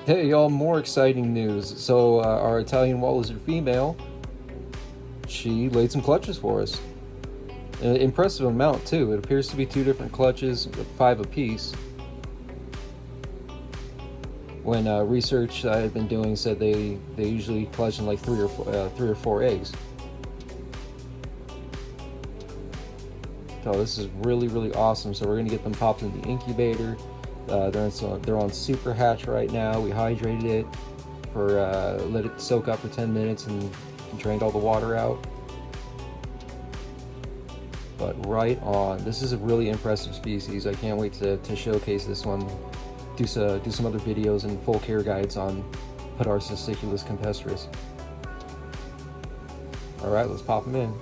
Hey y'all, more exciting news. So our Italian wall lizard female, she laid some clutches for us. An impressive amount too. It appears to be two different clutches, 5 apiece. When research I had been doing said they usually clutch in like three or four eggs. So this is really awesome. So we're gonna get them popped in the incubator. They're on super hatch right now. We hydrated it for let it soak up for 10 minutes and drained all the water out. But right on. This is a really impressive species. I can't wait to showcase this one. Do some other videos and full care guides on Podarcis campestris. All right, let's pop them in.